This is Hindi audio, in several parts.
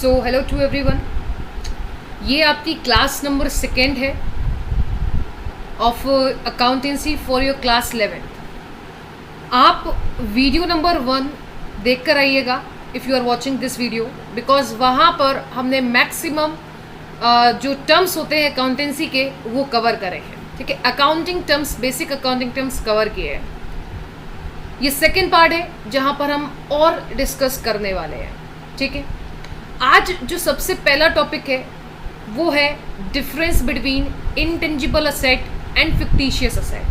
सो हेलो टू एवरीवन, ये आपकी क्लास नंबर सेकेंड है of accountancy for your class 11th। आप वीडियो नंबर 1 देख कर आइएगा if you are watching this video, because वहाँ पर हमने मैक्सिमम जो टर्म्स होते हैं अकाउंटेंसी के वो कवर करे हैं। ठीक है, accounting terms, basic accounting terms cover किए हैं। ये सेकेंड पार्ट है जहाँ पर हम और डिस्कस करने वाले हैं। ठीक है, आज जो सबसे पहला टॉपिक है वो है difference between intangible asset and fictitious asset.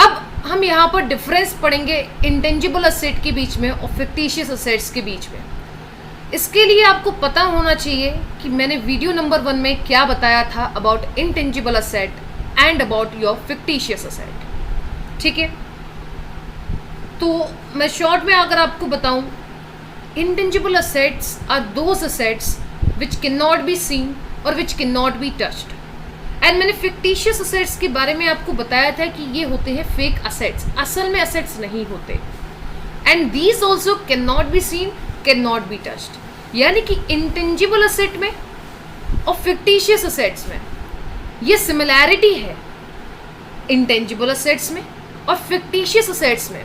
अब हम यहाँ पर डिफरेंस पढ़ेंगे इंटेंजिबल असेट के बीच में और फिक्टिशियस असेट्स के बीच में। इसके लिए आपको पता होना चाहिए कि मैंने वीडियो नंबर 1 में क्या बताया था about intangible asset and about your fictitious asset. ठीक है, तो मैं शॉर्ट में अगर आपको बताऊं, intangible assets are those assets which can not be seen और which can not be touched. And मैंने फिक्टिशियस असेट्स के बारे में आपको बताया था कि ये होते हैं फेक असेट्स, असल में असेट्स नहीं होते। And these also can not be scene, can not be touched. यानी कि इंटेंजिबल असेट में और फिक्टिशियस असेट्स में ये सिमिलैरिटी है, इंटेंजिबल असेट्स में और फिक्टिशियस असेट्स में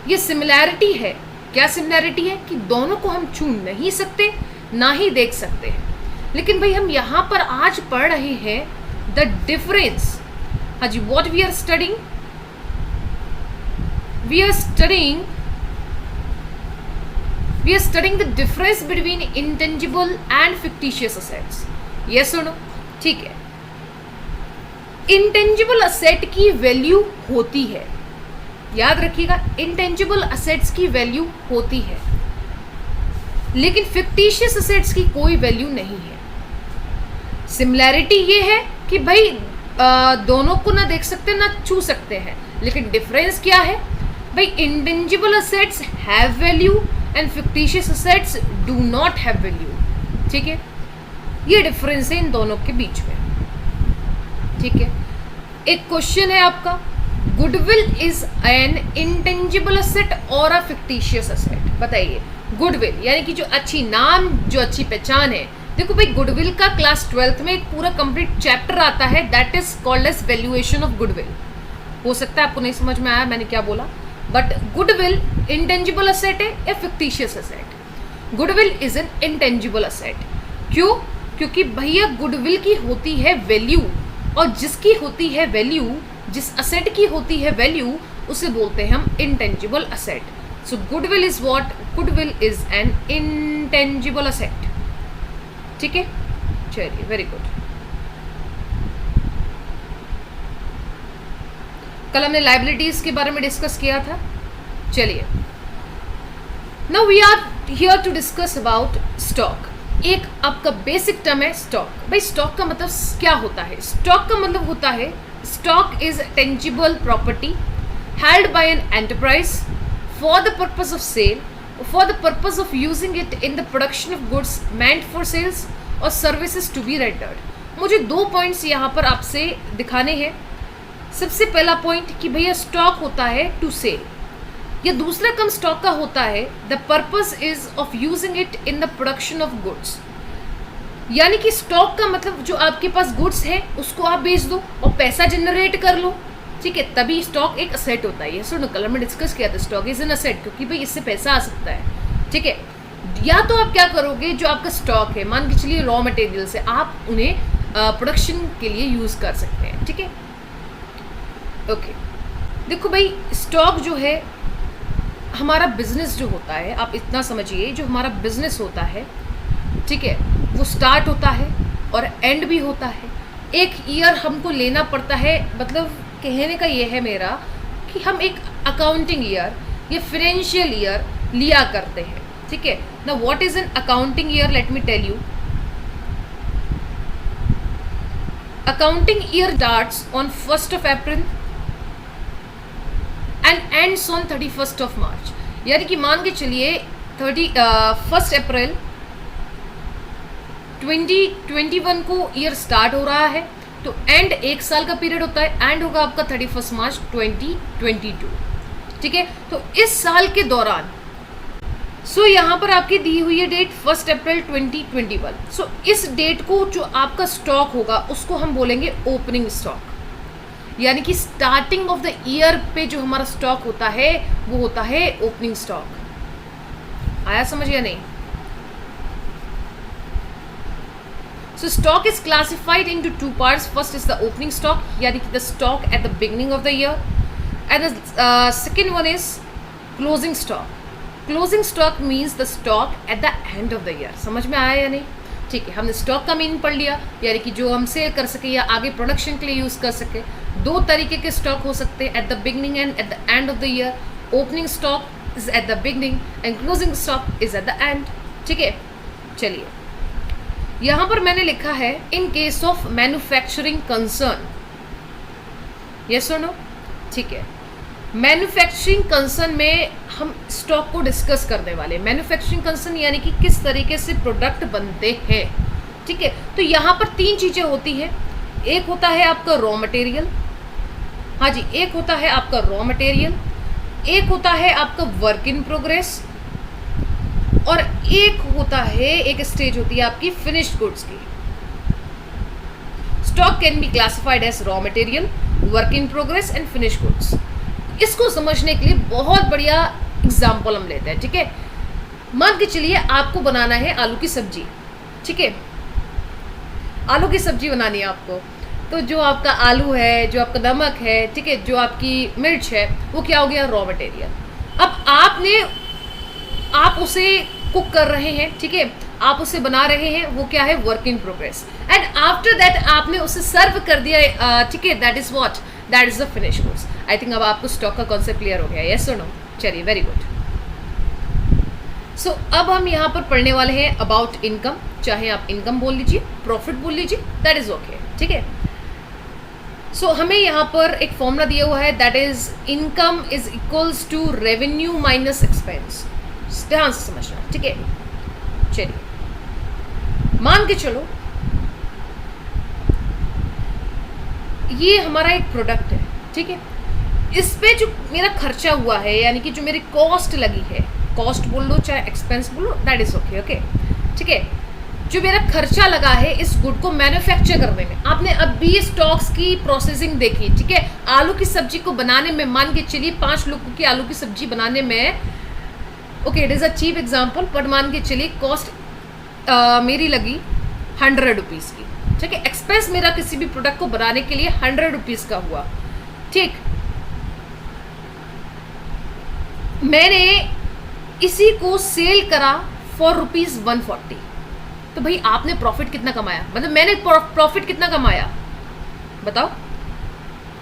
ये सिमिलैरिटी है। क्या सिमिलैरिटी है कि दोनों को हम छू नहीं सकते, ना ही देख सकते हैं। लेकिन भाई हम यहाँ पर आज पढ़ रहे हैं द डिफरेंस। हाँ जी, what we are studying, we are studying the difference between intangible and fictitious assets. ये सुनो, ठीक है। इंटेंजिबल असेट की वैल्यू होती है, याद रखिएगा, इंटेंजिबल असेट्स की वैल्यू होती है, लेकिन फिक्टिशियस असेट्स की कोई वैल्यू नहीं है। सिमिलैरिटी ये है कि भाई दोनों को ना देख सकते ना छू सकते हैं, लेकिन डिफरेंस क्या है भाई, intangible assets have value and fictitious assets do not have value. ठीक है, ये डिफरेंस है इन दोनों के बीच में। ठीक है, एक क्वेश्चन है आपका, goodwill is an intangible asset और अ फिक्टिशियस असेट। बताइए, गुडविल यानी कि जो अच्छी नाम, जो अच्छी पहचान है। देखो भाई, गुडविल का क्लास 12th में एक पूरा कंप्लीट चैप्टर आता है, that is called as valuation of goodwill. हो सकता है आपको नहीं समझ में आया मैंने क्या बोला, बट गुडविल इंटेंजिबल असेट है या fictitious asset? Goodwill is an intangible asset. क्यों? क्योंकि भैया गुडविल की होती है वैल्यू, और जिसकी होती है वैल्यू, जिस असेट की होती है वैल्यू, उसे बोलते हैं हम intangible asset. So goodwill is what? Goodwill is an intangible asset. ठीक है, चलिए, वेरी गुड। कल हमने लायबिलिटीज के बारे में डिस्कस किया था। चलिए, now we are here to discuss about stock. एक आपका बेसिक टर्म है स्टॉक। भाई स्टॉक का मतलब क्या होता है? स्टॉक का मतलब होता है, stock is tangible property held by an enterprise for the purpose of sale, for the purpose of using it in the production of goods meant for sales और सर्विसेज टू बी रेंडर्ड। मुझे 2 पॉइंट्स यहाँ पर आपसे दिखाने हैं। सबसे पहला पॉइंट कि भैया स्टॉक होता है टू सेल, या दूसरा कम स्टॉक का होता है the purpose is of using it in the production of goods. यानी कि स्टॉक का मतलब जो आपके पास गुड्स है उसको आप बेच दो और पैसा जनरेट कर लो। ठीक है, तभी स्टॉक एक असेट होता है। ये सुनो, कल में डिस्कस किया था, स्टॉक इज एन असेट, क्योंकि भाई इससे पैसा आ सकता है। ठीक है, या तो आप क्या करोगे, जो आपका स्टॉक है, मान के चलिए रॉ मटेरियल्स है, आप उन्हें प्रोडक्शन के लिए यूज कर सकते हैं। ठीक है, ओके। देखो भाई, स्टॉक जो है, हमारा बिजनेस जो होता है, आप इतना समझिए, जो हमारा बिजनेस होता है, ठीक है, वो स्टार्ट होता है और एंड भी होता है। एक ईयर हमको लेना पड़ता है, मतलब कहने का ये है मेरा कि हम एक अकाउंटिंग ईयर या फाइनेंशियल ईयर लिया करते हैं। ठीक है ना, what is an accounting year? Let me tell you. Accounting year starts on 1st of April and ends on 31st of March। यानी कि मान के चलिए 1st April 2021 को ईयर स्टार्ट हो रहा है, तो एंड 1 साल का पीरियड होता है, एंड होगा आपका 31 मार्च 2022। ठीक है, तो इस साल के दौरान सो यहाँ पर आपकी दी हुई है डेट 1 अप्रैल 2021। सो इस डेट को जो आपका स्टॉक होगा उसको हम बोलेंगे ओपनिंग स्टॉक, यानी कि स्टार्टिंग ऑफ द ईयर पे जो हमारा स्टॉक होता है वो होता है ओपनिंग स्टॉक। आया समझ या नहीं? So stock is classified into two parts. First is the opening stock, यानी कि the stock at the beginning of the year, and the second one is closing stock. Closing stock means the stock at the end of the year. समझ में आया या नहीं? ठीक है, हमने स्टॉक का मीनिंग पढ़ लिया, यानी कि जो हम सेल कर सके या आगे प्रोडक्शन के लिए यूज़ कर सके। दो तरीके के स्टॉक हो सकते हैं, at the beginning and at the end of the year. Opening stock is at the beginning and closing stock is at the end. ठीक है, चलिए यहाँ पर मैंने लिखा है in case of manufacturing concern, yes और नो? ठीक है, मैन्युफैक्चरिंग कंसर्न में हम स्टॉक को डिस्कस करने वाले। मैन्युफैक्चरिंग कंसर्न यानी कि किस तरीके से प्रोडक्ट बनते हैं। ठीक है, तो यहाँ पर तीन चीज़ें होती हैं। एक होता है आपका रॉ मटेरियल, हाँ जी, एक होता है आपका रॉ मटेरियल, एक होता है आपका वर्क इन प्रोग्रेस, और एक होता है, एक स्टेज होती है आपकी फिनिश्ड गुड्स की। Stock can be classified as raw material, work in progress and finished goods. इसको समझने के लिए बहुत बढ़िया एग्जाम्पल हम लेते हैं। ठीक है, मान के चलिए आपको बनाना है आलू की सब्जी। ठीक है, आलू की सब्जी बनानी है आपको, तो जो आपका आलू है, जो आपका नमक है, ठीक है, जो आपकी मिर्च है, वो क्या हो गया? Raw material. अब आप उसे कुक कर रहे हैं, ठीक है, आप उसे बना रहे हैं, वो क्या है? Work in progress. And after that आपने उसे सर्व कर दिया, ठीक है, that is what? That is the finish goods. I think अब आपको स्टॉक का कॉन्सेप्ट क्लियर हो गया, यस और नो? चलिए, वेरी गुड। सो अब हम यहाँ पर पढ़ने वाले हैं अबाउट इनकम। चाहे आप इनकम बोल लीजिए, प्रॉफिट बोल लीजिए, दैट इज ओके। ठीक है, सो हमें यहाँ पर एक फॉर्मूला दिया हुआ है, that is income is equals to revenue minus expense. ध्यान से समझना, ठीक है? चलिए, मान के चलो ये हमारा एक प्रोडक्ट है, ठीक है, इस पे जो मेरा खर्चा हुआ है, यानी कि जो मेरी कॉस्ट लगी है, कॉस्ट बोल लो चाहे एक्सपेंस बोलो, दैट इज ओके। ओके, ठीक है, जो मेरा खर्चा लगा है इस गुड को मैन्युफैक्चर करने में। आपने अभी स्टॉक्स की प्रोसेसिंग देखी, ठीक है, आलू की सब्जी को बनाने में मान के चलिए 5 लोगों की आलू की सब्जी बनाने में, okay, it is a cheap example, but मान के चलिए कॉस्ट मेरी लगी 100 रुपीज़ की। ठीक है, एक्सपेंस मेरा किसी भी प्रोडक्ट को बनाने के लिए 100 रुपीज़ का हुआ। ठीक, मैंने इसी को सेल करा फॉर ₹140, तो भाई आपने प्रॉफिट कितना कमाया? मतलब मैंने प्रॉफिट कितना कमाया बताओ?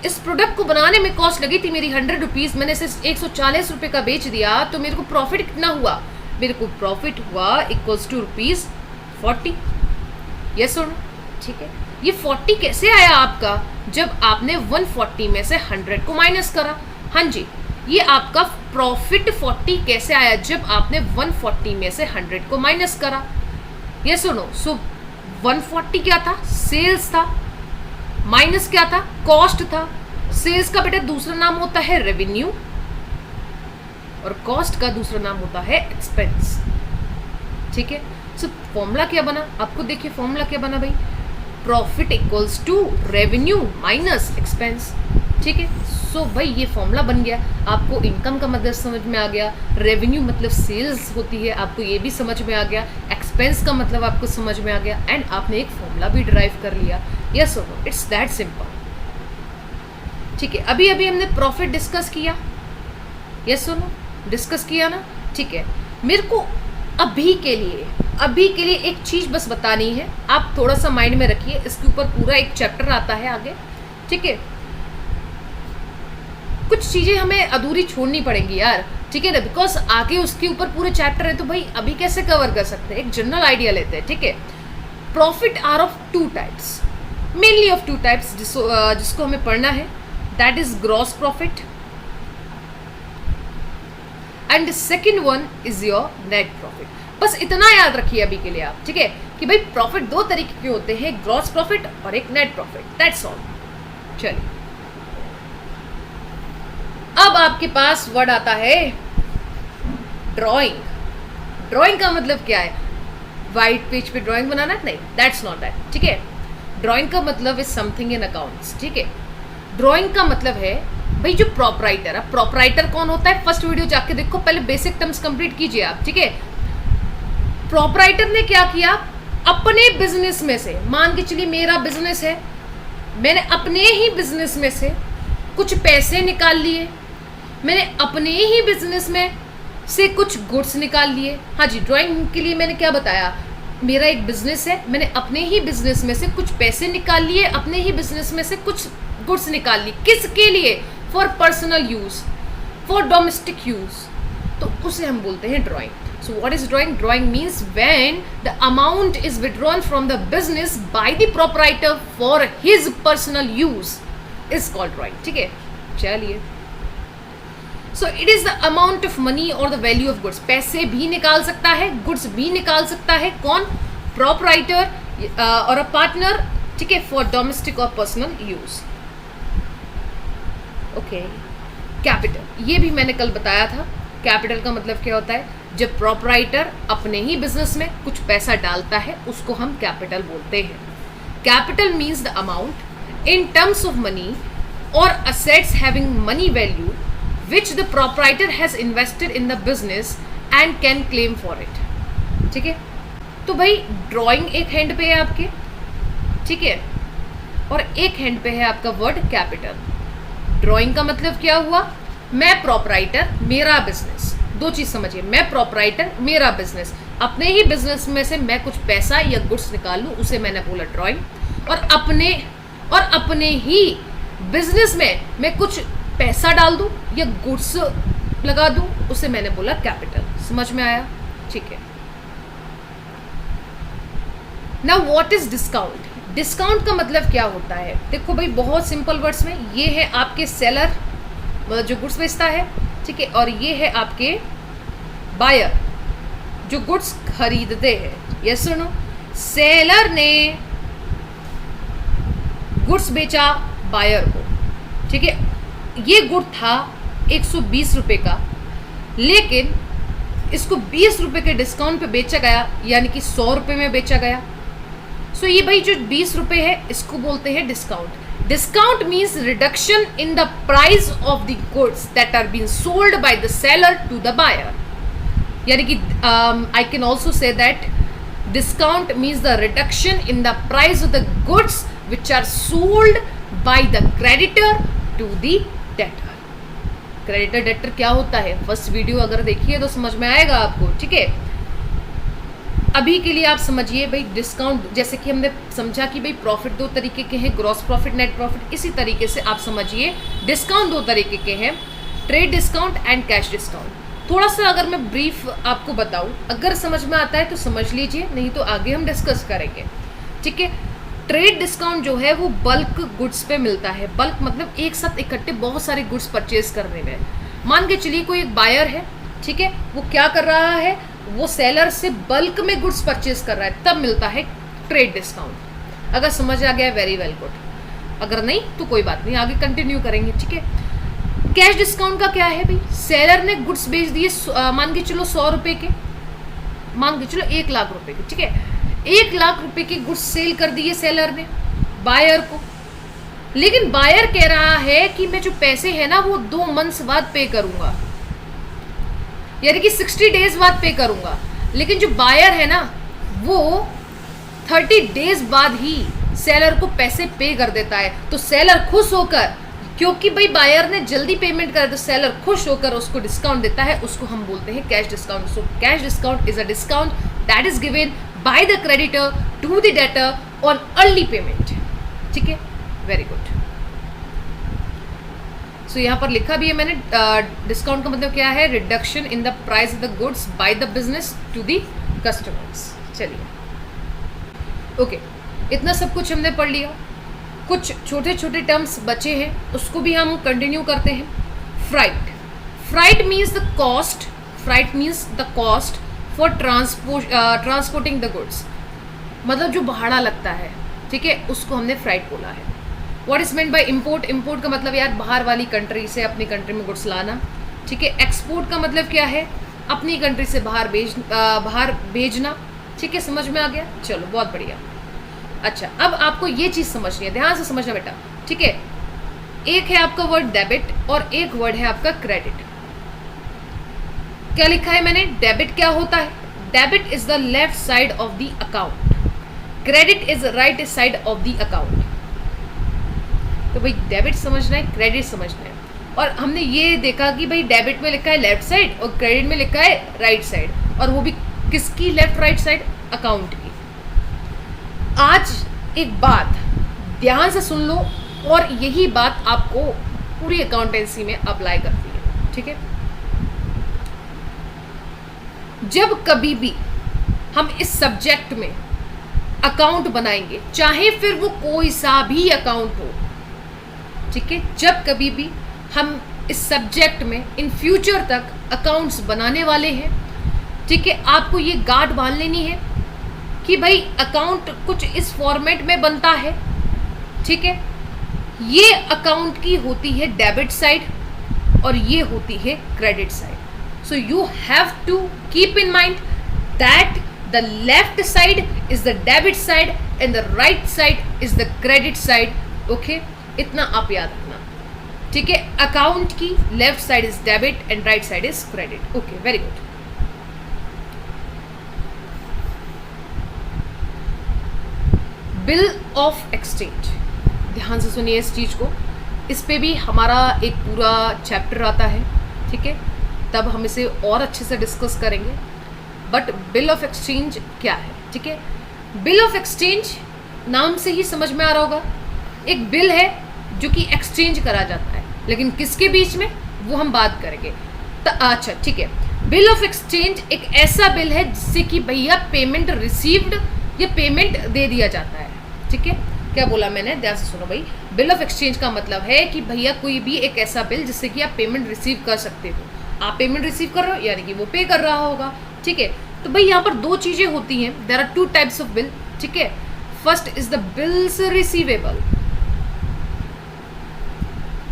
इस प्रोडक्ट को बनाने में कॉस्ट लगी थी मेरी 100 रुपीज़, मैंने इसे 140 रुपये का बेच दिया, तो मेरे को प्रॉफिट कितना हुआ? मेरे को प्रॉफिट हुआ इक्वल्स टू ₹40। यस और नो? ठीक है, ये 40 कैसे आया आपका? जब आपने 140 में से 100 को माइनस करा। हाँ जी, ये आपका प्रॉफिट 40 कैसे आया? जब आपने 140 में से 100 को माइनस करा। यस और नो? सो 140 क्या था? सेल्स था, माइनस क्या था? कॉस्ट था। सेल्स का बेटा दूसरा नाम होता है रेवेन्यू, और कॉस्ट का दूसरा नाम होता है एक्सपेंस। ठीक है, सो फॉर्मूला क्या बना? आपको देखिए फॉर्मूला क्या बना भाई, profit equals to revenue minus expense. ठीक है, सो भाई ये फॉर्मूला बन गया। आपको इनकम का मतलब समझ में आ गया, रेवेन्यू मतलब सेल्स होती है, आपको ये भी समझ में आ गया, एक्सपेंस का मतलब आपको समझ में आ गया, एंड आपने एक फॉर्मूला भी डिराइव कर लिया। यस और नो? It's that simple. ठीक है, अभी अभी हमने प्रॉफिट डिस्कस किया, यस और नो? डिस्कस किया ना? ठीक है, मेरे को अभी के लिए एक चीज़ बस बतानी है, आप थोड़ा सा माइंड में रखिए, इसके ऊपर पूरा एक चैप्टर आता है आगे। ठीक है, कुछ चीज़ें हमें अधूरी छोड़नी पड़ेंगी यार, ठीक है ना, बिकॉज आगे उसके ऊपर पूरे चैप्टर है, तो भाई अभी कैसे कवर कर सकते हैं? एक जनरल आइडिया लेते हैं। ठीक है, profit are of 2 types, mainly of 2 types, जिसको हमें पढ़ना है, that is gross profit and second one is your net profit. बस इतना याद रखिए अभी के लिए आप, ठीक है, कि भाई प्रॉफिट 2 तरीके के होते हैं, ग्रॉस प्रॉफिट और एक नेट प्रॉफिट, दैट्स ऑल। चलिए, अब आपके पास वर्ड आता है ड्राइंग। ड्राइंग का मतलब क्या है? वाइट पेज पे ड्राइंग बनाना? नहीं, दैट्स नॉट दैट, ठीक है। ड्राइंग का मतलब इज समथिंग इन अकाउंट्स, ठीक है। ड्राइंग का मतलब है भाई जो प्रोपराइटर, अब प्रोपराइटर कौन होता है फर्स्ट वीडियो जाके देखो, पहले बेसिक टर्म्स कंप्लीट कीजिए आप, ठीक है। प्रोपराइटर ने क्या किया, अपने बिजनेस में से, मान के चलिए मेरा बिजनेस है, मैंने अपने ही बिजनेस में से कुछ पैसे निकाल लिए, मैंने अपने ही बिजनेस में से कुछ गुड्स निकाल लिए। हाँ जी, ड्राइंग के लिए मैंने क्या बताया, मेरा एक बिजनेस है, मैंने अपने ही बिजनेस में से कुछ पैसे निकाल लिए, अपने ही बिजनेस में से कुछ गुड्स निकाल ली, किसके लिए? For personal use, for domestic use, तो उसे हम बोलते हैं drawing. So what is drawing? Drawing means when the amount is withdrawn from the business by the proprietor for his personal use is called drawing, ठीक है। चलिए, so it is the amount of money और द वैल्यू ऑफ गुड्स, पैसे भी निकाल सकता है, गुड्स भी निकाल सकता है, कौन? प्रोपराइटर और अ पार्टनर, ठीक है, फॉर डोमेस्टिक और पर्सनल यूज। ओके, कैपिटल, ये भी मैंने कल बताया था। कैपिटल का मतलब क्या होता है? जब प्रोपराइटर अपने ही बिजनेस में कुछ पैसा डालता है उसको हम कैपिटल बोलते हैं। Capital means the amount in terms of money और assets having money value which the proprietor has invested in the business and can claim for it, ठीक है। तो भाई ड्राइंग एक हैंड पे है आपके, ठीक है, और एक हैंड पे है आपका वर्ड कैपिटल। ड्राइंग का मतलब क्या हुआ? मैं प्रोपराइटर, मेरा बिजनेस, दो चीज समझिए, मैं प्रोपराइटर, मेरा बिजनेस, अपने ही बिजनेस में से मैं कुछ पैसा या गुड्स निकाल लूँ, उसे मैंने बोला ड्राइंग। और अपने ही बिजनेस में मैं कुछ पैसा डाल दूं या गुड्स लगा दूं, उसे मैंने बोला कैपिटल। समझ में आया? ठीक है। Now what is discount? Discount का मतलब क्या होता है? देखो भाई, बहुत सिंपल वर्ड्स में, ये है आपके सेलर, मतलब जो गुड्स बेचता है, ठीक है, और ये है आपके बायर जो गुड्स खरीदते हैं। यस सुनो, सेलर ने गुड्स बेचा बायर को, ठीक है, ये गुड था 120 रुपये का, लेकिन इसको 20 रुपये के डिस्काउंट पे बेचा गया, यानी कि 100 रुपये में बेचा गया। सो ये भाई जो 20 रुपये है इसको बोलते हैं discount. Discount means reduction in the price of the goods that are been sold by the seller to the buyer, यानी कि I can also say that discount means the reduction in the price of the goods which are sold by the creditor to the debtor. Creditor debtor क्या होता है? फर्स्ट वीडियो अगर देखिए तो समझ में आएगा आपको, ठीक है। अभी के लिए आप समझिए भाई, डिस्काउंट जैसे कि हमने समझा कि भाई प्रॉफिट दो तरीके के हैं, ग्रॉस प्रॉफिट, नेट प्रॉफिट, इसी तरीके से आप समझिए डिस्काउंट दो तरीके के हैं, trade discount and cash discount. थोड़ा सा अगर मैं ब्रीफ आपको बताऊं, अगर समझ में आता है तो समझ लीजिए, नहीं तो आगे हम डिस्कस करेंगे, ठीक है। ट्रेड डिस्काउंट जो है वो बल्क गुड्स पे मिलता है। बल्क मतलब एक साथ इकट्ठे बहुत सारे गुड्स परचेज करने में। मान के चलिए कोई एक बायर है, ठीक है, वो क्या कर रहा है, वो सेलर से बल्क में गुड्स परचेज कर रहा है, तब मिलता है ट्रेड डिस्काउंट। अगर समझ आ गया वेरी वेल गुड, अगर नहीं तो कोई बात नहीं, आगे कंटिन्यू करेंगे, ठीक है। कैश डिस्काउंट का क्या है भाई? सेलर ने गुड्स बेच दिए, मान के चलो 100 रुपये के, मान के चलो 1 लाख रुपए के, ठीक है, 1 लाख रुपए के गुड्स सेल कर दिए सेलर ने बायर को, लेकिन बायर कह रहा है कि मैं जो पैसे है ना वो 2 मंथ्स बाद पे करूंगा, यानी कि 60 डेज बाद पे करूंगा। लेकिन जो बायर है ना वो 30 डेज बाद ही सेलर को पैसे पे कर देता है। तो सेलर खुश होकर, क्योंकि भाई बायर ने जल्दी पेमेंट करे, तो सेलर खुश होकर उसको डिस्काउंट देता है, उसको हम बोलते हैं cash discount. So cash discount is a discount that is given by the creditor to the debtor on early payment, ठीक है, वेरी गुड। सो यहाँ पर लिखा भी है मैंने, डिस्काउंट का मतलब क्या है? Reduction in the price of the goods by the business to the customers. चलिए, ओके, इतना सब कुछ हमने पढ़ लिया। कुछ छोटे छोटे टर्म्स बचे हैं, उसको भी हम कंटिन्यू करते हैं। Freight, freight means the cost, freight means the cost for transporting the goods, मतलब जो भाड़ा लगता है, ठीक है, उसको हमने फ्राइट बोला है। What is meant bye import? Import का मतलब यार बाहर वाली कंट्री से अपनी कंट्री में गुड्स लाना, ठीक है। एक्सपोर्ट का मतलब क्या है? अपनी कंट्री से बाहर भेजना। ठीक है, समझ में आ गया? चलो बहुत बढ़िया। अच्छा, अब आपको ये चीज़ समझनी है, ध्यान से समझना बेटा। ठीक है, एक है आपका वर्ड डेबिट और एक वर्ड है आपका क्रेडिट। क्या लिखा है मैंने? डेबिट क्या होता है? Debit is the left side of the account, credit is right side of the account. तो भाई डेबिट समझना है, क्रेडिट समझना है। और हमने ये देखा कि भाई डेबिट में लिखा है लेफ्ट साइड और क्रेडिट में लिखा है राइट साइड, और वो भी किसकी लेफ्ट राइट साइड? अकाउंट की। आज एक बात ध्यान से सुन लो, और यही बात आपको पूरी अकाउंटेंसी में अप्लाई करती है। ठीक है, जब कभी भी हम इस सब्जेक्ट में अकाउंट बनाएंगे, चाहे फिर वो कोई सा भी अकाउंट हो, ठीक है, जब कभी भी हम इस सब्जेक्ट में इन फ्यूचर तक अकाउंट्स बनाने वाले हैं, ठीक है, आपको ये गार्ड बांध लेनी है कि भाई अकाउंट कुछ इस फॉर्मेट में बनता है। ठीक है, ये अकाउंट की होती है डेबिट साइड और ये होती है credit side. So you have to keep in mind that the left side is the debit side and the right side is the credit side. Okay, इतना आप याद रखना। ठीक है, अकाउंट की left side is debit and right side is credit. Okay, very good. Bill of exchange, ध्यान से सुनिए इस चीज़ को। इस पे भी हमारा एक पूरा चैप्टर आता है। ठीक है, तब हम इसे और अच्छे से डिस्कस करेंगे। बट बिल ऑफ एक्सचेंज क्या है? ठीक है, बिल ऑफ एक्सचेंज नाम से ही समझ में आ रहा होगा, एक बिल है जो कि एक्सचेंज करा जाता है, लेकिन किसके बीच में वो हम बात करेंगे। अच्छा ठीक है, बिल ऑफ एक्सचेंज एक ऐसा बिल है जिससे कि भैया पेमेंट रिसीव्ड या पेमेंट दे दिया जाता है। ठीक है, क्या बोला मैंने? ध्यान से सुनो भाई। बिल ऑफ एक्सचेंज का मतलब है कि भैया कोई भी एक ऐसा बिल जिससे कि आप पेमेंट रिसीव कर सकते हो। आप पेमेंट रिसीव कर रहे हो यानी कि वो पे कर रहा होगा। ठीक है, तो भाई यहाँ पर दो चीज़ें होती हैं। There are two types of bill. ठीक है, first is the bills receivable,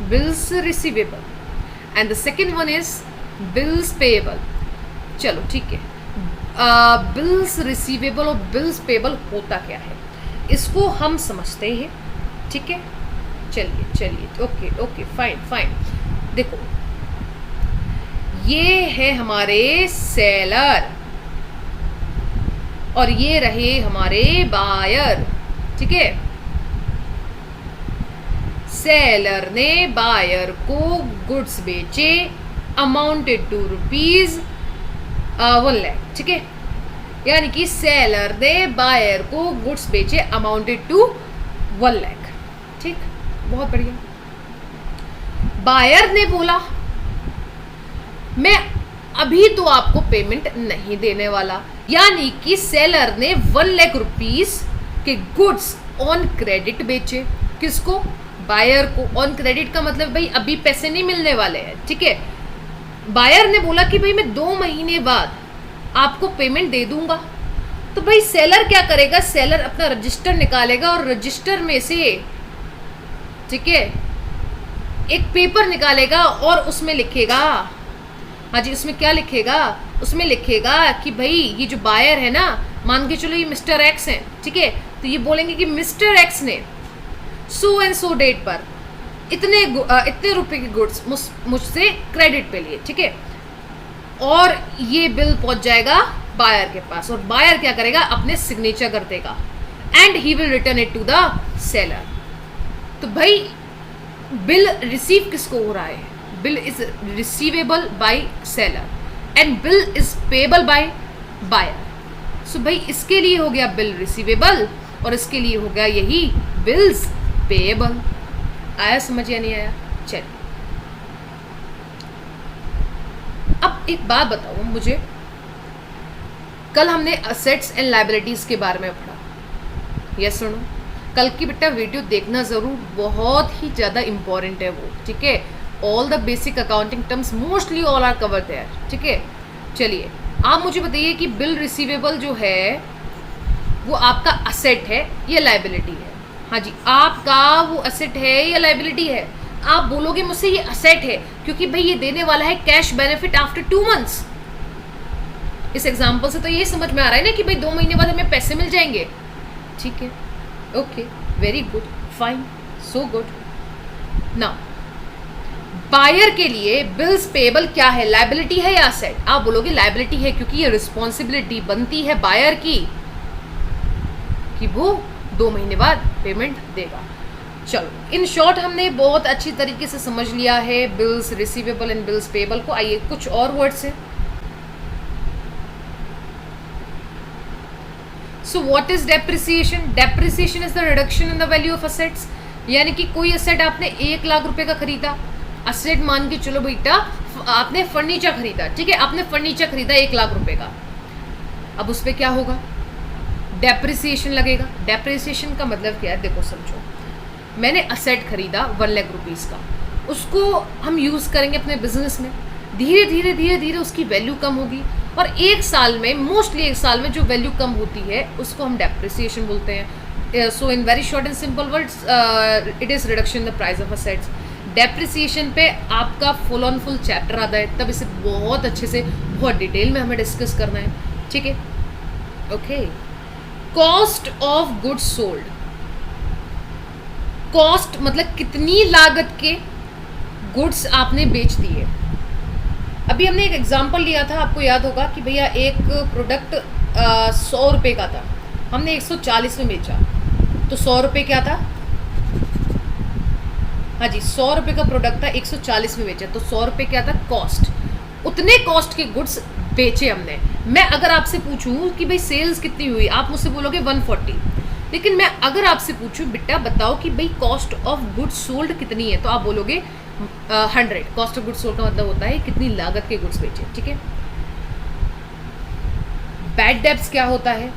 bills receivable and the second one is bills payable. चलो ठीक है, बिल्स रिसीवेबल और बिल्स पेएबल होता क्या है इसको हम समझते हैं। ठीक है, चलिए चलिए, ओके ओके, फाइन फाइन। देखो, ये है हमारे सेलर और ये रहे हमारे बायर। ठीक है, सेलर ने बायर को गुड्स बेचे, अमाउंटेड टू ₹1 लाख। ठीक है, यानी कि सेलर ने बायर को गुड्स बेचे, अमाउंटेड टू 1 लाख। ठीक, बहुत बढ़िया। बायर ने बोला मैं अभी तो आपको पेमेंट नहीं देने वाला, यानी कि सेलर ने 1 लाख रुपीस के गुड्स ऑन क्रेडिट बेचे। किसको? बायर को। ऑन क्रेडिट का मतलब भाई अभी पैसे नहीं मिलने वाले हैं। ठीक है, बायर ने बोला कि भाई मैं 2 महीने बाद आपको पेमेंट दे दूंगा। तो भाई सेलर क्या करेगा? सेलर अपना रजिस्टर निकालेगा और रजिस्टर में से, ठीक है, एक पेपर निकालेगा और उसमें लिखेगा, हाँ जी, उसमें क्या लिखेगा? उसमें लिखेगा कि भाई ये जो बायर है ना, मान के चलो ये मिस्टर एक्स है। ठीक है, तो ये बोलेंगे कि मिस्टर एक्स ने सो एंड सो डेट पर इतने रुपए के गुड्स मुझसे क्रेडिट पे लिए। ठीक है, और ये बिल पहुंच जाएगा बायर के पास, और बायर क्या करेगा? अपने सिग्नेचर कर देगा and he will return it to the seller. तो भाई बिल रिसीव किसको हो रहा है? Bill is receivable by seller and bill is payable by buyer. So भाई इसके लिए हो गया बिल रिसीवेबल और इसके लिए हो गया यही बिल्स पेएबल। आया समझ या नहीं आया? चलिए, अब एक बात बताओ मुझे, कल हमने असेट्स एंड लायबिलिटीज के बारे में पढ़ा। यस सुनो, कल की बेटा वीडियो देखना जरूर, बहुत ही ज़्यादा इंपॉर्टेंट है वो। ठीक है, all the basic accounting terms mostly all are cover there. ठीक है, चलिए आप मुझे बताइए कि बिल रिसीवेबल जो है वो आपका असेट है या लायबिलिटी है? हाँ जी, आपका वो असेट है या लायबिलिटी है? आप बोलोगे मुझसे ये असेट है क्योंकि भाई ये देने वाला है कैश बेनिफिट आफ्टर 2 मंथ्स। इस एग्जाम्पल से तो ये समझ में आ रहा है ना कि भाई 2 महीने बाद हमें पैसे मिल जाएंगे, ठीक है, okay, very good, fine, so good. Now buyer के लिए बिल्स पेबल क्या है, लायबिलिटी है या असेट? आप बोलोगे लायबिलिटी है, क्योंकि ये रिस्पॉन्सिबिलिटी बनती है बायर की कि वो 2 महीने बाद पेमेंट देगा। चलो, इन शॉर्ट हमने बहुत अच्छी तरीके से समझ लिया है bills receivable and bills payable को। आइए कुछ और वर्ड्स हैं। सो what is depreciation? Depreciation is the reduction in the value of assets. यानी कि कोई असेट आपने 1 लाख रुपए का खरीदा, असेट मान के चलो बेटा, आपने फर्नीचर खरीदा, ठीक है, आपने फर्नीचर खरीदा 1 लाख रुपए का, अब उस पर क्या होगा? डेप्रिसिएशन लगेगा। डेप्रिसिएशन का मतलब क्या है? देखो समझो, मैंने असेट खरीदा 1 लाख रुपीज़ का, उसको हम यूज़ करेंगे अपने बिजनेस में, धीरे धीरे धीरे धीरे उसकी वैल्यू कम होगी, और 1 साल में, मोस्टली 1 साल में जो वैल्यू कम होती है उसको हम डेप्रिसिएशन बोलते हैं। So in very short and simple words, it is reduction in the price of assets. Depreciation पे आपका फुल ऑन फुल चैप्टर आता है, तब इसे बहुत अच्छे से, बहुत डिटेल में हमें डिस्कस करना है, ठीक है, okay. Cost of goods sold. Cost मतलब कितनी लागत के गुड्स आपने बेच दिए। अभी हमने एक एग्जांपल लिया था, आपको याद होगा कि भैया एक प्रोडक्ट 100 रुपये का था, हमने 140 में बेचा, तो 100 रुपये क्या था? हाँ जी, 100 रुपये का प्रोडक्ट था, 140 में बेचा, तो 100 रुपये क्या था? कॉस्ट। उतने कॉस्ट के गुड्स बेचे हमने। मैं अगर आपसे पूछूं कि भाई सेल्स कितनी हुई, आप मुझसे बोलोगे 140, लेकिन मैं अगर आपसे पूछूं बेटा बताओ कि भाई कॉस्ट ऑफ गुड्स सोल्ड कितनी है, तो आप बोलोगे 100। कॉस्ट ऑफ गुड्स सोल्ड का मतलब होता है कितनी लागत के गुड्स बेचे, ठीक है। बैड डेब्ट्स क्या होता है?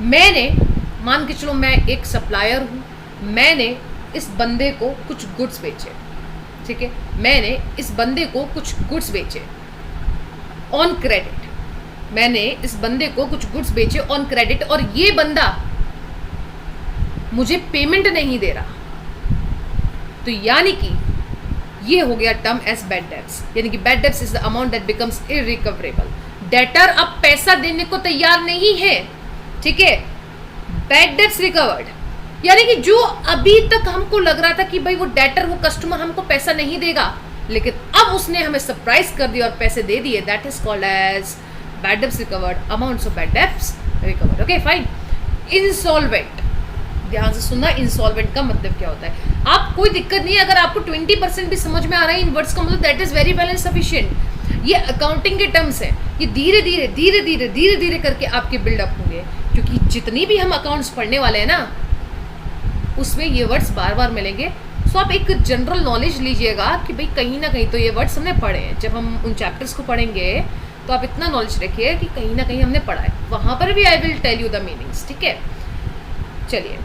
मैंने, मान के चलो मैं एक सप्लायर हूँ, मैंने इस बंदे को कुछ गुड्स बेचे, ठीक है, मैंने इस बंदे को कुछ गुड्स बेचे ऑन क्रेडिट, मैंने इस बंदे को कुछ गुड्स बेचे ऑन क्रेडिट, और ये बंदा मुझे पेमेंट नहीं दे रहा, तो यानी कि ये हो गया टर्म एज बैड डेब्ट्स। यानी कि bad debts is the amount that becomes irrecoverable. Debtor अब पैसा देने को तैयार नहीं है, ठीक है, बैड डेब्ट्स रिकवर्ड, यानी कि जो अभी तक हमको लग रहा था कि भाई वो डेटर, वो कस्टमर हमको पैसा नहीं देगा, लेकिन अब उसने हमें सरप्राइज कर दिया और पैसे दे दिए, that is called as bad debts recovered, amounts of bad debts recovered, okay fine. Insolvent, ध्यान से सुनना, इंसॉल्वेंट का मतलब क्या होता है। आप कोई दिक्कत नहीं है अगर आपको 20% भी समझ में आ रहा है इन वर्ड्स का मतलब, that is very well and sufficient. ये अकाउंटिंग के टर्म्स हैं, ये धीरे धीरे धीरे धीरे धीरे धीरे करके आपके बिल्डअप होंगे, क्योंकि जितनी भी हम अकाउंट्स पढ़ने वाले हैं ना, उसमें ये वर्ड्स बार बार मिलेंगे। सो आप एक जनरल नॉलेज लीजिएगा कि भाई कहीं ना कहीं तो ये वर्ड्स हमने पढ़े हैं। जब हम उन चैप्टर्स को पढ़ेंगे तो आप इतना नॉलेज रखिए कि कहीं ना कहीं हमने पढ़ा है, वहाँ पर भी I will tell you the meanings, ठीक है। चलिए,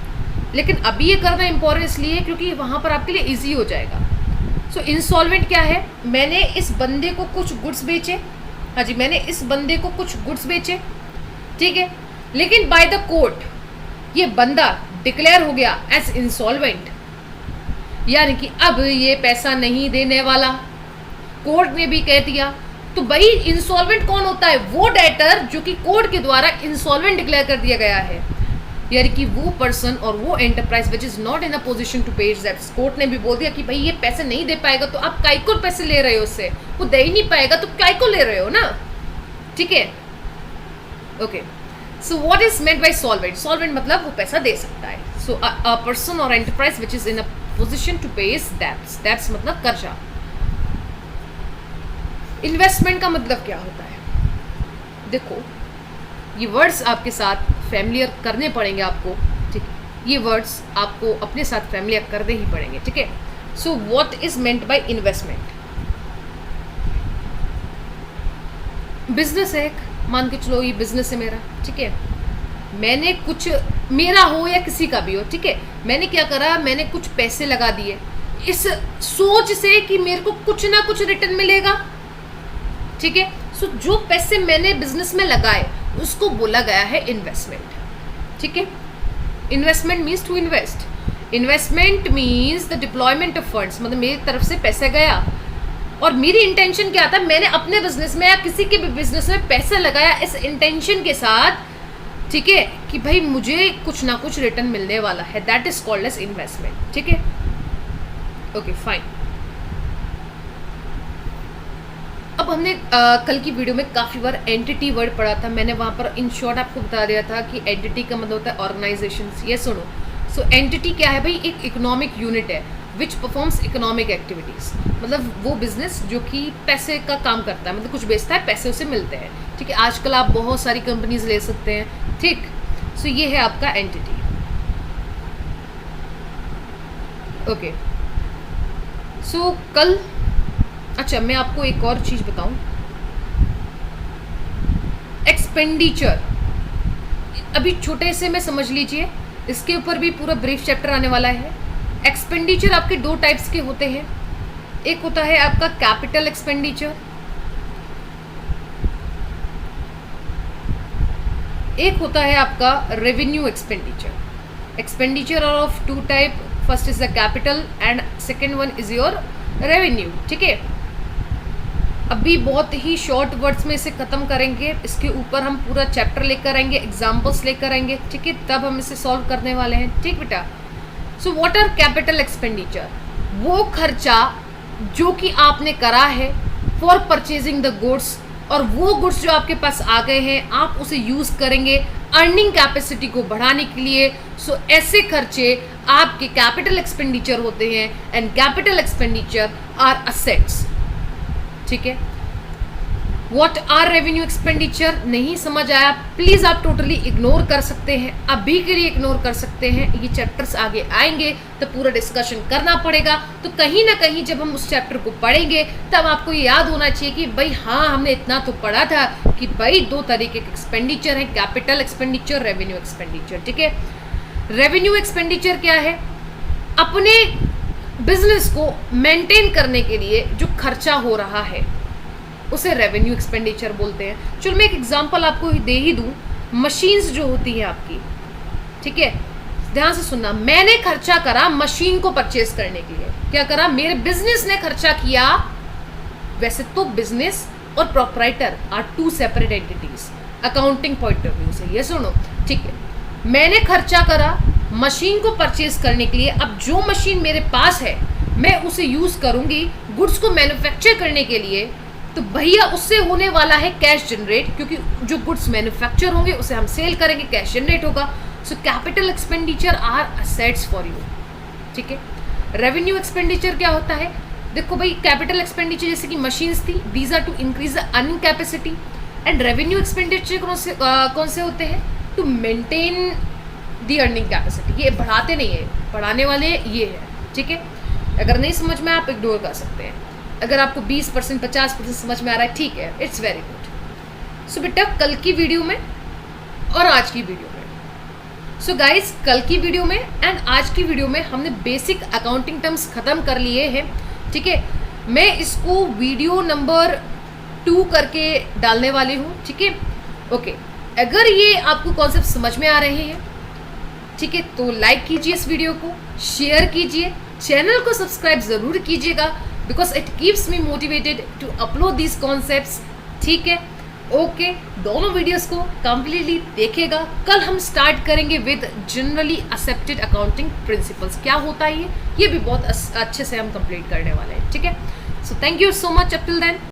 लेकिन अभी ये करना इंपॉर्टेंट इसलिए क्योंकि वहाँ पर आपके लिए ईजी हो जाएगा। सो इंसॉल्वेंट क्या है? मैंने इस बंदे को कुछ गुड्स बेचे, हाँ जी, मैंने इस बंदे को कुछ गुड्स बेचे, ठीक है, लेकिन बाय द कोर्ट ये बंदा डिक्लेयर हो गया एज इंसॉल्वेंट, यानी कि अब ये पैसा नहीं देने वाला, कोर्ट ने भी कह दिया। तो भाई इंसॉल्वेंट कौन होता है? वो डेटर जो कि कोर्ट के द्वारा इंसॉल्वेंट डिक्लेयर कर दिया गया है, यानी कि वो पर्सन और वो enterprise which is not in a position to pay debts. Court ने भी बोल दिया कि भाई ये पैसे नहीं दे पाएगा, तो आप काय को पैसे ले रहे हो उससे, वो दे ही नहीं पाएगा तो काय को ले रहे हो ना, ठीक है, okay. So what is meant by solvent? Solvent मतलब वो पैसा दे सकता है। So a person or enterprise which is in a position to pay debts, debts मतलब कर्जा। इन्वेस्टमेंट का मतलब क्या होता है? देखो, ये वर्ड्स आपके साथ फैमिलियर करने पड़ेंगे आपको, ठीक है, ये वर्ड्स आपको अपने साथ फैमिलियर करने ही पड़ेंगे, ठीक है। सो what is meant by investment? Business है एक, मान के चलो ये बिजनेस है मेरा, ठीक है, मैंने कुछ, मेरा हो या किसी का भी हो, ठीक है, मैंने क्या करा, मैंने कुछ पैसे लगा दिए इस सोच से कि मेरे को कुछ ना कुछ रिटर्न मिलेगा, ठीक है। सो जो पैसे मैंने बिजनेस में लगाए उसको बोला गया है इन्वेस्टमेंट, ठीक है। Investment means to invest, investment means the deployment of funds, मतलब मेरी तरफ से पैसा गया, और मेरी इंटेंशन क्या था, मैंने अपने बिजनेस में या किसी के भी बिजनेस में पैसा लगाया इस इंटेंशन के साथ, ठीक है, कि भाई मुझे कुछ ना कुछ रिटर्न मिलने वाला है, that is called as investment, ठीक है। Okay fine. अब हमने कल की वीडियो में काफ़ी बार एंटिटी वर्ड पढ़ा था, मैंने वहाँ पर इन शॉर्ट आपको बता दिया था कि एंटिटी का मतलब होता है ऑर्गेनाइजेशन। ये सुनो, सो एंटिटी क्या है भाई, एक इकोनॉमिक यूनिट है विच परफॉर्म्स इकोनॉमिक एक्टिविटीज़, मतलब वो बिजनेस जो कि पैसे का काम करता है, मतलब कुछ बेचता है, पैसे उसे मिलते हैं, ठीक है। आजकल आप बहुत सारी कंपनीज ले सकते हैं, ठीक। सो ये है आपका एंटिटी। ओके सो कल, अच्छा मैं आपको एक और चीज़ बताऊं, एक्सपेंडिचर अभी छोटे से में समझ लीजिए, इसके ऊपर भी पूरा ब्रीफ चैप्टर आने वाला है। एक्सपेंडिचर आपके दो टाइप्स के होते हैं, एक होता है आपका कैपिटल एक्सपेंडिचर, एक होता है आपका revenue expenditure. Expenditure are of two type, first is the capital and second one is your revenue, ठीक है। अभी बहुत ही शॉर्ट वर्ड्स में इसे ख़त्म करेंगे, इसके ऊपर हम पूरा चैप्टर लेकर आएंगे, एग्जाम्पल्स लेकर आएंगे, ठीक है, तब हम इसे सॉल्व करने वाले हैं, ठीक बेटा। So what are capital expenditure, वो खर्चा जो कि आपने करा है फॉर परचेजिंग द गुड्स, और वो गुड्स जो आपके पास आ गए हैं आप उसे यूज़ करेंगे अर्निंग कैपेसिटी को बढ़ाने के लिए। सो ऐसे खर्चे आपके कैपिटल एक्सपेंडिचर होते हैं, and capital expenditure are assets, ठीक है। व्हाट आर रेवेन्यू एक्सपेंडिचर, नहीं समझ आया प्लीज़ आप टोटली इग्नोर कर सकते हैं, अभी के लिए इग्नोर कर सकते हैं, ये चैप्टर्स आगे आएंगे तो पूरा डिस्कशन करना पड़ेगा। तो कहीं ना कहीं जब हम उस चैप्टर को पढ़ेंगे तब आपको ये याद होना चाहिए कि भाई हाँ हमने इतना तो पढ़ा था कि भाई दो तरीके के एक्सपेंडिचर हैं, कैपिटल एक्सपेंडिचर, रेवेन्यू एक्सपेंडिचर, ठीक है। रेवेन्यू एक्सपेंडिचर क्या है, अपने बिजनेस को मेंटेन करने के लिए जो खर्चा हो रहा है उसे रेवेन्यू एक्सपेंडिचर बोलते हैं। चलो मैं एक एग्जांपल आपको दे ही दूं, मशीन्स जो होती हैं आपकी, ठीक है, ध्यान से सुनना, मैंने खर्चा करा मशीन को परचेज करने के लिए, क्या करा, मेरे बिजनेस ने खर्चा किया। वैसे तो बिजनेस और proprietor are two separate entities accounting point of view से, ये सुनो, ठीक है। मैंने खर्चा करा मशीन को परचेज करने के लिए, अब जो मशीन मेरे पास है मैं उसे यूज करूंगी गुड्स को मैन्युफैक्चर करने के लिए, तो भैया उससे होने वाला है कैश जनरेट, क्योंकि जो गुड्स मैन्युफैक्चर होंगे उसे हम सेल करेंगे, कैश जनरेट होगा। So capital expenditure are assets for you, ठीक है। रेवेन्यू एक्सपेंडिचर क्या होता है, देखो भाई कैपिटल एक्सपेंडिचर जैसे कि मशीन्स थी, these are to increase the earning capacity, and revenue expenditure कौन से होते हैं, to maintain the earning capacity, ये बढ़ाते नहीं है, बढ़ाने वाले ये है, ठीक है। अगर नहीं समझ में आप इग्नोर कर सकते हैं, अगर आपको 20% 50% समझ में आ रहा है, ठीक है, इट्स वेरी गुड। सो बेटा कल की वीडियो में और आज की वीडियो में, सो गाइज कल की वीडियो में एंड आज की वीडियो में हमने बेसिक अकाउंटिंग टर्म्स खत्म कर लिए हैं, ठीक है। मैं इसको वीडियो नंबर 2 करके डालने वाली हूँ, ठीक है। ओके, अगर ये आपको कॉन्सेप्ट समझ में आ रहे हैं, ठीक है, तो लाइक कीजिए इस वीडियो को, शेयर कीजिए, चैनल को सब्सक्राइब ज़रूर कीजिएगा, because it keeps me motivated to upload these concepts, ठीक है। ओके, दोनों वीडियोस को कंप्लीटली देखेगा। कल हम स्टार्ट करेंगे with generally accepted accounting principles, क्या होता है ये भी बहुत अच्छे से हम कंप्लीट करने वाले हैं, ठीक है। So thank you so much up till then.